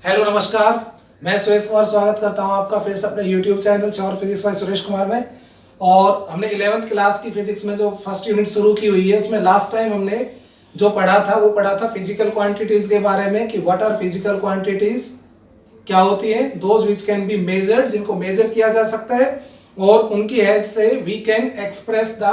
Hello नमस्कार, मैं सुरेश कुमार स्वागत करता हूं आपका फिर से अपने YouTube channel sure physics bye Suresh Kumar में। और हमने 11th क्लास की फिजिक्स में जो फर्स्ट यूनिट शुरू की हुई है उसमें लास्ट टाइम हमने जो पढ़ा था वो पढ़ा था फिजिकल क्वांटिटीज के बारे में कि व्हाट आर फिजिकल क्वांटिटीज, क्या होती है, those which can be measured, जिनको मेजर किया जा सकता है और उनकी हेल्प से we can express the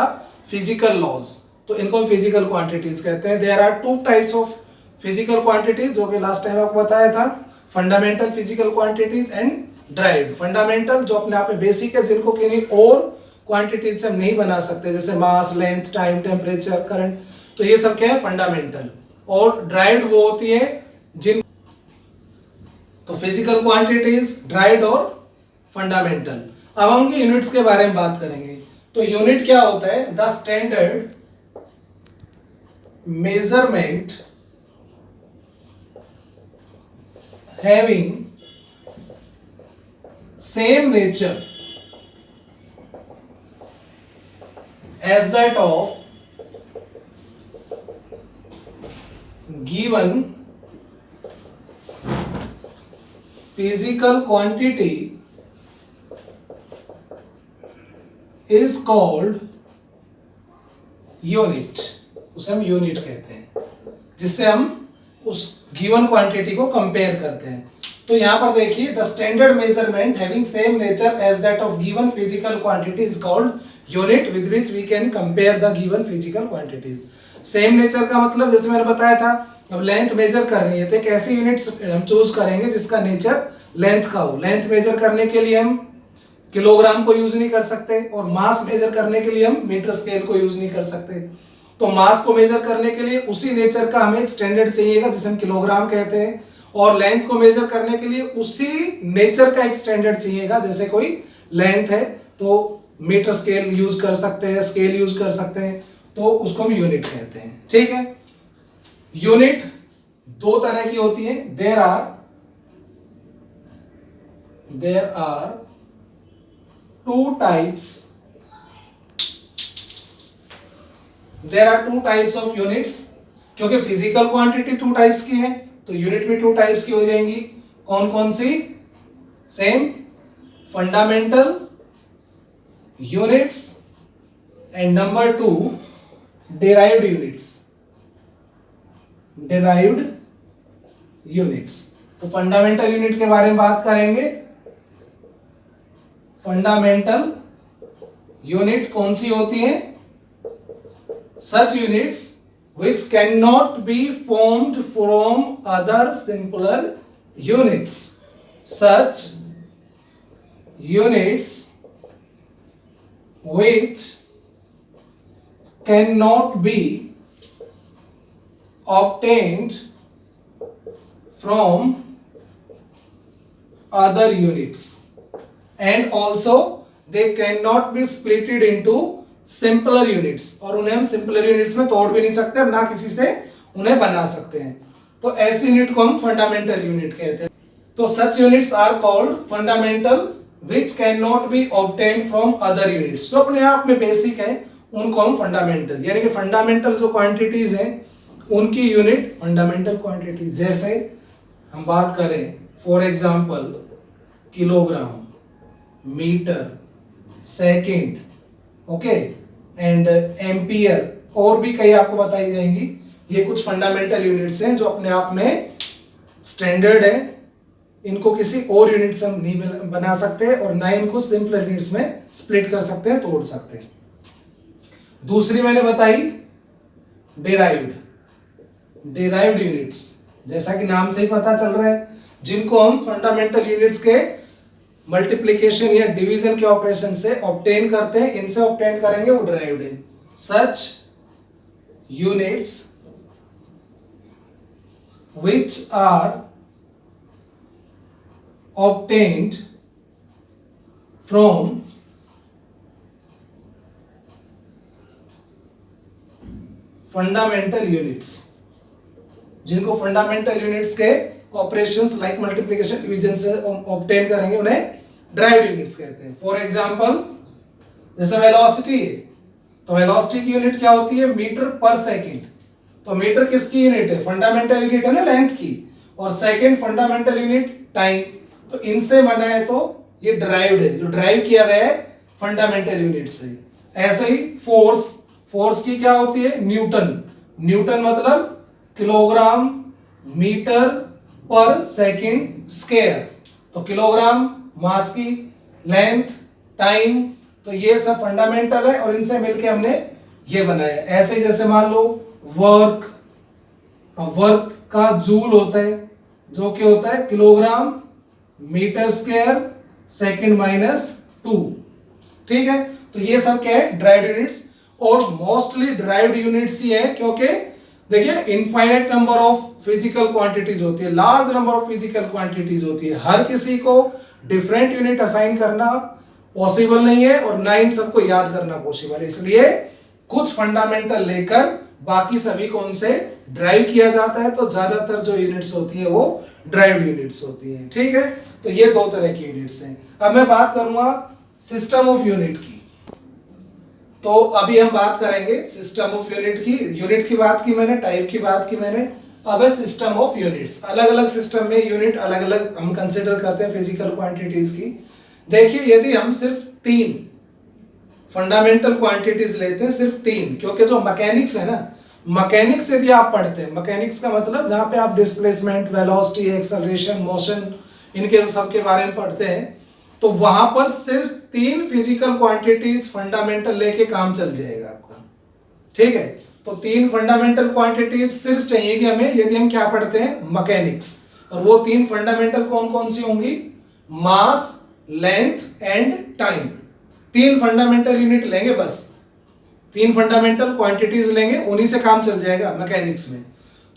physical laws. तो इनको फिजिकल क्वांटिटीज कहते हैं। There are two types of physical quantities जो कि लास्ट टाइम आपको बताया था, fundamental physical quantities and derived. Fundamental जो अपने आप में बेसिक है, जिनको किन्हीं और क्वांटिटीज से हम नहीं बना सकते, जैसे मास, लेंथ, टाइम, टेम्परेचर, करंट, तो ये सब क्या है, फंडामेंटल। और ड्राइव्ड वो होती है जिन, तो फिजिकल क्वांटिटीज ड्राइव्ड और फंडामेंटल। अब हम उनकी यूनिट्स के बारे में बात करेंगे। तो यूनिट क्या होता है? The standard measurement having same nature as that of given physical quantity is called unit। उसे हम यूनिट कहते हैं, जिससे हम उस गिवन क्वांटिटी को कंपेयर करते हैं। तो यहां पर देखिए, the standard measurement having same nature as that of given physical quantity is called unit with which we can compare the given physical quantities. Same nature का मतलब, जैसे मैंने बताया था, अब लेंथ मेजर करनी है तो एक ऐसी यूनिट हम चूज करेंगे जिसका नेचर लेंथ का हो। लेंथ मेजर करने के लिए हम किलोग्राम को यूज नहीं कर सकते और मास मेजर करने के लिए हम मीटर स्केल को यूज नहीं कर सकते। तो मास को मेजर करने के लिए उसी नेचर का हमें एक स्टैंडर्ड चाहिएगा जिसे हम किलोग्राम कहते हैं, और लेंथ को मेजर करने के लिए उसी नेचर का एक स्टैंडर्ड चाहिएगा। जैसे कोई लेंथ है तो मीटर स्केल यूज कर सकते हैं, स्केल यूज कर सकते हैं, तो उसको हम यूनिट कहते हैं। ठीक है। यूनिट दो तरह की होती है। There are two types There are two types of units। क्योंकि फिजिकल क्वांटिटी टू टाइप्स की है तो यूनिट भी टू टाइप्स की हो जाएंगी। कौन कौन सी? Same fundamental units and number 2 derived units. Derived units. तो फंडामेंटल यूनिट के बारे में बात करेंगे। फंडामेंटल यूनिट कौन सी होती है? Such units which cannot be formed from other simpler units। Such units which cannot be obtained from other units and also they cannot be splitted into simpler units, और उन्हें हम सिंपलर यूनिट्स में तोड़ भी नहीं सकते और ना किसी से उन्हें बना सकते हैं। तो ऐसी यूनिट को हम फंडामेंटल यूनिट कहते हैं। तो such units are called fundamental which can not be obtained from other units. जो अपने आप में बेसिक है उनको हम फंडामेंटल, यानी कि फंडामेंटल जो क्वांटिटीज हैं उनकी यूनिट फंडामेंटल क्वांटिटी। जैसे हम बात करें for example kilogram, metre, second, okay, and ampere, और भी कई आपको बताई जाएंगी। ये कुछ फंडामेंटल यूनिट्स हैं जो अपने आप में स्टैंडर्ड है। इनको किसी और यूनिट से हम नहीं बना सकते और ना इनको सिंपल यूनिट्स में स्प्लिट कर सकते हैं, तोड़ सकते हैं। दूसरी मैंने बताई डिराइव्ड। डिराइव्ड यूनिट्स, जैसा कि नाम से ही पता चल रहा है, जिनको हम फंडामेंटल यूनिट्स के मल्टीप्लिकेशन या डिवीजन के ऑपरेशन से ऑब्टेन करते हैं, इनसे ऑब्टेन करेंगे, वो डिराइव्ड है। Such units which are obtained from fundamental units, जिनको फंडामेंटल यूनिट्स के ऑपरेशंस लाइक मल्टीप्लिकेशन, डिवीजन से ऑब्टेन करेंगे, उन्हें ड्राइव्ड यूनिट्स कहते हैं। फॉर एग्जांपल जैसे वेलोसिटी है, तो वेलोसिटी की यूनिट क्या होती है? मीटर पर सेकंड। तो मीटर किसकी यूनिट है? फंडामेंटल यूनिट है ना लेंथ की, और सेकंड फंडामेंटल यूनिट टाइम। तो इनसे बना है तो ये ड्राइव्ड है, जो ड्राइव किया गया है फंडामेंटल यूनिट से। ऐसे ही फोर्स, फोर्स की क्या होती है न्यूटन। न्यूटन मतलब किलोग्राम मीटर पर सेकंड स्क्वायर। तो किलोग्राम मास की, लेंथ, टाइम, तो ये सब फंडामेंटल है और इनसे मिलके हमने ये बनाया। ऐसे ही जैसे मान लो वर्क, वर्क का जूल होता है जो कि होता है kilogram metre square second minus 2। ठीक है, तो ये सब क्या है ड्राइव्ड यूनिट्स, और मोस्टली ड्राइव्ड यूनिट्स ही है क्योंकि देखिए infinite number of physical quantities होती है, large number of physical quantities होती है, हर किसी को डिफरेंट यूनिट असाइन करना पॉसिबल नहीं है और ना इन सबको याद करना पॉसिबल है। इसलिए कुछ फंडामेंटल लेकर बाकी सभी को उनसे ड्राइव किया जाता है, तो ज्यादातर जो यूनिट्स होती है वो ड्राइव्ड यूनिट्स होती है। ठीक है, तो ये दो तरह की यूनिट्स हैं। अब मैं बात करूंगा सिस्टम ऑफ यूनिट की। तो अभी हम बात करेंगे सिस्टम ऑफ यूनिट की। यूनिट की बात की मैंने, टाइप की बात की मैंने, अब है सिस्टम ऑफ यूनिट्स। अलग अलग सिस्टम में यूनिट अलग अलग हम कंसिडर करते हैं फिजिकल क्वांटिटीज की। देखिए यदि हम सिर्फ 3 फंडामेंटल क्वांटिटीज लेते हैं, सिर्फ 3, क्योंकि जो मैकेनिक्स है ना, मैकेनिक्स यदि आप पढ़ते हैं, मैकेनिक्स का मतलब जहां पे आप डिस्प्लेसमेंट, वेलोसिटी, एक्सेलरेशन, मोशन, इनके सब के बारे में पढ़ते हैं, तो वहां पर सिर्फ 3 फिजिकल क्वांटिटीज फंडामेंटल लेके काम चल जाएगा आपका। ठीक है, तो 3 फंडामेंटल क्वांटिटीज सिर्फ चाहिए कि हमें, यदि हम क्या पढ़ते हैं मैकेनिक्स, और वो 3 फंडामेंटल कौन कौन सी होंगी, mass, length and time. 3 fundamental unit लेंगे, बस 3 फंडामेंटल क्वांटिटीज लेंगे, उन्हीं से काम चल जाएगा मैकेनिक्स में।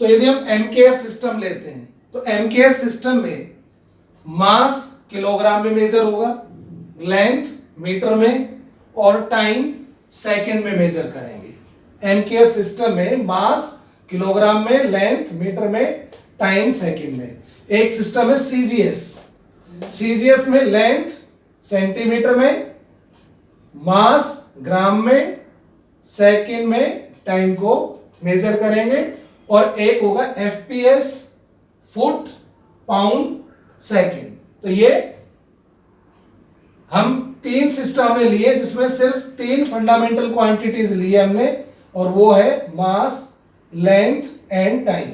तो यदि हम एमकेएस सिस्टम लेते हैं, तो एमकेएस सिस्टम में मास किलोग्राम में मेजर होगा, लेंथ मीटर में, और टाइम सेकंड में मेजर करेंगे। एमकेएस सिस्टम में मास किलोग्राम में, लेंथ मीटर में, टाइम सेकंड में। एक सिस्टम है सीजीएस, सीजीएस में लेंथ सेंटीमीटर में, मास ग्राम में, सेकंड में टाइम को मेजर करेंगे। और एक होगा एफपीएस, फुट पाउंड सेकंड। तो ये हम 3 सिस्टम हमने लिए जिसमें सिर्फ 3 फंडामेंटल क्वांटिटीज लिए हमने, और वो है मास, लेंथ एंड टाइम।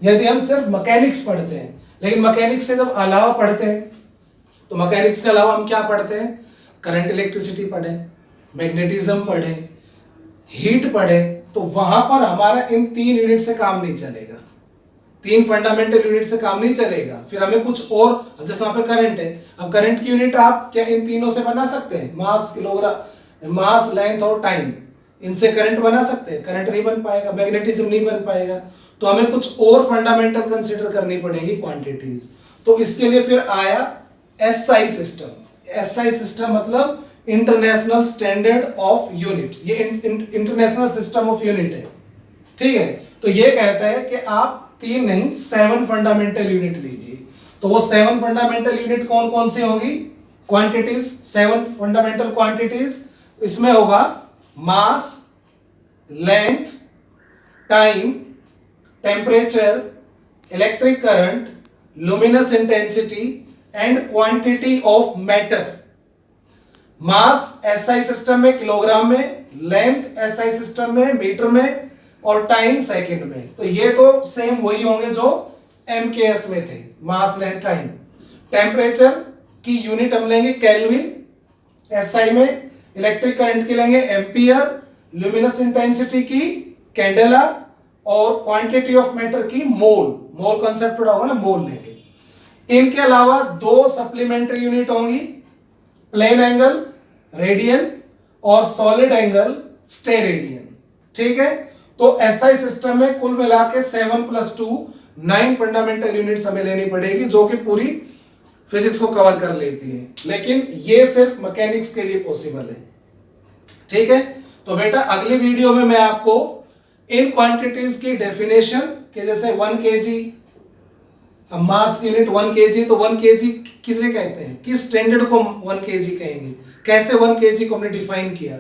यदि हम सिर्फ मैकेनिक्स पढ़ते हैं, लेकिन मैकेनिक्स से जब अलावा पढ़ते हैं, तो मैकेनिक्स के अलावा हम क्या पढ़ते हैं, करंट इलेक्ट्रिसिटी पढ़े, मैग्नेटिज्म पढ़े, हीट पढ़े, तो वहां पर हमारा इन 3 यूनिट से काम नहीं चलेगा, 3 फंडामेंटल यूनिट से काम नहीं चलेगा। फिर हमें कुछ और, जैसे वहां पे करंट है, अब करंट की यूनिट आप क्या इन तीनों से बना सकते हैं, मास, किलोग्राम, मास, लेंथ और टाइम, इनसे करंट बना सकते हैं, करंट नहीं बन पाएगा, मैग्नेटिज्म नहीं बन पाएगा। तो हमें कुछ और फंडामेंटल कंसिडर करनी पड़ेगी क्वांटिटीज। तो इसके लिए फिर आया एसआई सिस्टम। एसआई सिस्टम मतलब इंटरनेशनल स्टैंडर्ड ऑफ यूनिट, ये इंटरनेशनल सिस्टम ऑफ यूनिट है। ठीक है, तो ये कहता है कि आप 3 नहीं 7 फंडामेंटल यूनिट लीजिए। तो वो 7 फंडामेंटल यूनिट कौन कौन सी होंगी, क्वांटिटीज, 7 फंडामेंटल क्वांटिटीज। इसमें होगा mass, length, time, temperature, electric current, luminous intensity and quantity of matter. Mass SI system में किलोग्राम में, लेंथ एसआई सिस्टम में मीटर में, और टाइम सेकंड में। तो ये तो सेम वही होंगे जो एमकेएस में थे, मास, लेंथ, टाइम। टेम्परेचर की यूनिट हम लेंगे केल्विन एसआई में, इलेक्ट्रिक करंट की लेंगे एम्पियर, लुमिनस इंटेंसिटी की कैंडेला, और क्वांटिटी ऑफ मैटर की मोल। मोल कांसेप्ट पढ़ा होगा ना, मोल लेंगे। इनके अलावा 2 सप्लीमेंट्री यूनिट होंगी, प्लेन एंगल रेडियन और सॉलिड एंगल स्टेरेडियन। ठीक है, तो एसआई सिस्टम में कुल मिला के 7 + 2 9 फंडामेंटल यूनिट्स हमें लेनी पड़ेगी, जो कि पूरी फिजिक्स को कवर कर लेती है। लेकिन ये सिर्फ मैकेनिक्स के लिए पॉसिबल है। ठीक है, तो बेटा अगली वीडियो में मैं आपको इन क्वांटिटीज की डेफिनेशन के, जैसे 1 kg, अब मास यूनिट 1 kg, तो 1 kg किसे कहते हैं, किस स्टैंडर्ड को 1 kg कहेंगे, कैसे 1 kg को हमने डिफाइन किया,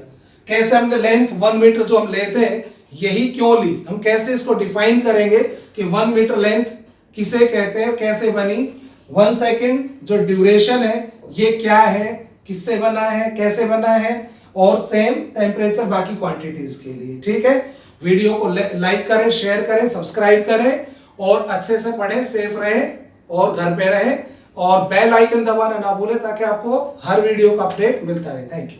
कैसे हमने लेंथ 1 मीटर जो हम लेते हैं यही क्यों ली, हम कैसे इसको डिफाइन करेंगे कि 1 मीटर लेंथ किसे कहते हैं, कैसे बनी, 1 सेकेंड जो ड्यूरेशन है ये क्या है, किससे बना है, कैसे बना है, और सेम टेम्परेचर बाकी क्वांटिटीज के लिए। ठीक है, वीडियो को लाइक करें, शेयर करें, सब्सक्राइब करें और अच्छे से पढ़ें, सेफ रहे और घर पे रहे, और बेल आइकन दबाना ना भूलें ताकि आपको हर वीडियो का अपडेट मिलता रहे। Thank you.